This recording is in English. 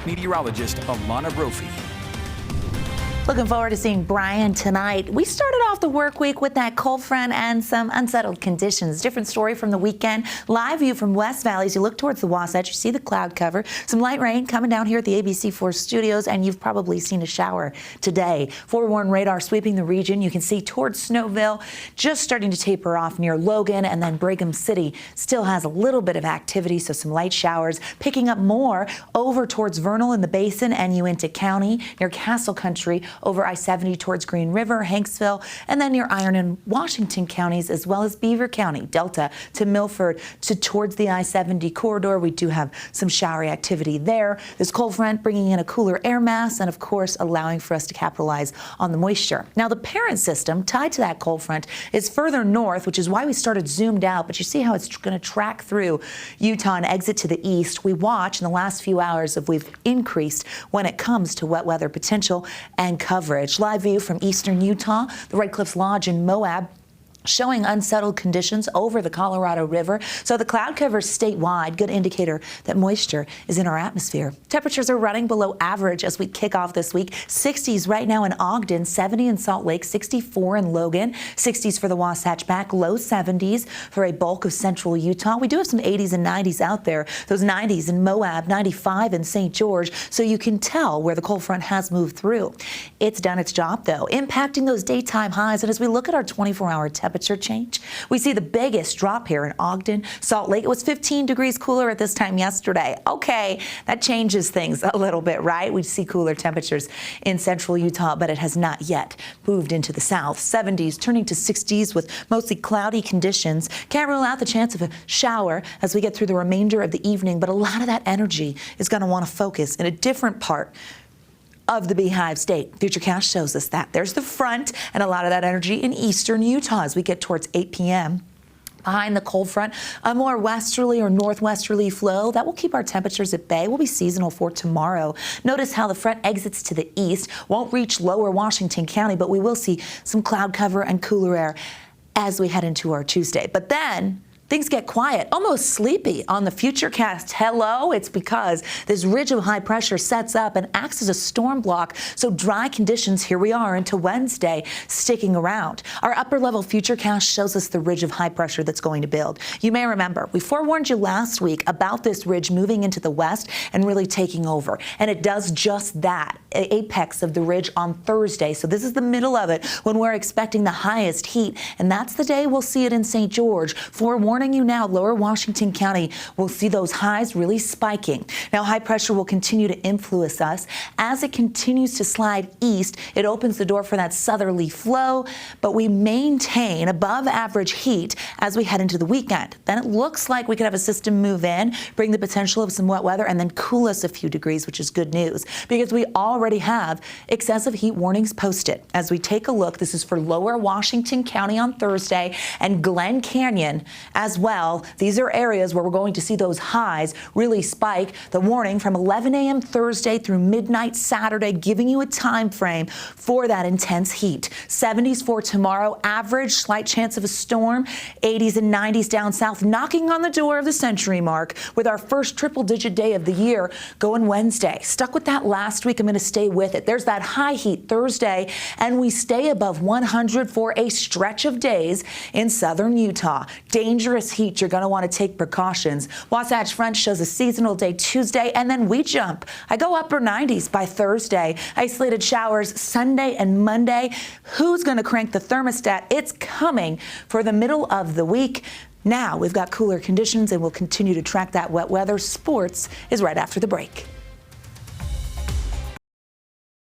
meteorologist Alana Brophy. Looking forward to seeing Brian tonight. We started off the work week with that cold front and some unsettled conditions. Different story from the weekend. Live view from West Valley. As you look towards the Wasatch, you see the cloud cover. Some light rain coming down here at the ABC4 studios, and you've probably seen a shower today. Forewarned radar sweeping the region. You can see towards Snowville, just starting to taper off near Logan, and then Brigham City still has a little bit of activity, so some light showers. Picking up more over towards Vernal in the Basin and Uinta County, near Castle Country, over I-70 towards Green River, Hanksville, and then near Iron and Washington counties, as well as Beaver County, Delta to Milford to towards the I-70 corridor. We do have some showery activity there. This cold front bringing in a cooler air mass and, of course, allowing for us to capitalize on the moisture. Now, the parent system tied to that cold front is further north, which is why we started zoomed out, but you see how it's going to track through Utah and exit to the east. We watch in the last few hours if we've increased when it comes to wet weather potential and coverage. Live view from eastern Utah, the Red Cliffs Lodge in Moab, showing unsettled conditions over the Colorado River. So the cloud cover statewide, good indicator that moisture is in our atmosphere. Temperatures are running below average as we kick off this week. 60s right now in Ogden, 70 in Salt Lake, 64 in Logan, 60s for the Wasatch back, low 70s for a bulk of central Utah. We do have some 80s and 90s out there. Those 90s in Moab, 95 in St. George. So you can tell where the cold front has moved through. It's done its job, though, impacting those daytime highs. And as we look at our 24-hour temperature change, we see the biggest drop here in Ogden, Salt Lake. It was 15 degrees cooler at this time yesterday. Okay, that changes things a little bit, right? We see cooler temperatures in central Utah, but it has not yet moved into the south. 70s turning to 60s with mostly cloudy conditions. Can't rule out the chance of a shower as we get through the remainder of the evening, but a lot of that energy is going to want to focus in a different part of the Beehive State. Futurecast shows us that. There's the front and a lot of that energy in eastern Utah as we get towards 8 p.m. Behind the cold front, a more westerly or northwesterly flow that will keep our temperatures at bay. Will be seasonal for tomorrow. Notice how the front exits to the east, won't reach lower Washington County, but we will see some cloud cover and cooler air as we head into our Tuesday. But then things get quiet, almost sleepy on the Futurecast. Hello, it's because this ridge of high pressure sets up and acts as a storm block. So dry conditions, here we are into Wednesday, sticking around. Our upper level Futurecast shows us the ridge of high pressure that's going to build. You may remember, we forewarned you last week about this ridge moving into the west and really taking over. And it does just that, apex of the ridge on Thursday. So this is the middle of it when we're expecting the highest heat. And that's the day we'll see it in St. George. Forewarning you now, lower Washington County will see those highs really spiking. Now, high pressure will continue to influence us. As it continues to slide east, it opens the door for that southerly flow, but we maintain above average heat as we head into the weekend. Then it looks like we could have a system move in, bring the potential of some wet weather, and then cool us a few degrees, which is good news because we already have excessive heat warnings posted. As we take a look, this is for lower Washington County on Thursday and Glen Canyon as well. These are areas where we're going to see those highs really spike. The warning from 11 a.m. Thursday through midnight Saturday, giving you a time frame for that intense heat. 70s for tomorrow, average, slight chance of a storm. 80s and 90s down south, knocking on the door of the century mark with our first triple-digit day of the year going Wednesday. Stuck with that last week. I'm going to stay with it. There's that high heat Thursday, and we stay above 100 for a stretch of days in southern Utah. Dangerous heat, you're going to want to take precautions. Wasatch Front shows a seasonal day Tuesday, and then we jump. I go upper 90s by Thursday. Isolated showers Sunday and Monday. Who's going to crank the thermostat? It's coming for the middle of the week. Now we've got cooler conditions, and we'll continue to track that wet weather. Sports is right after the break.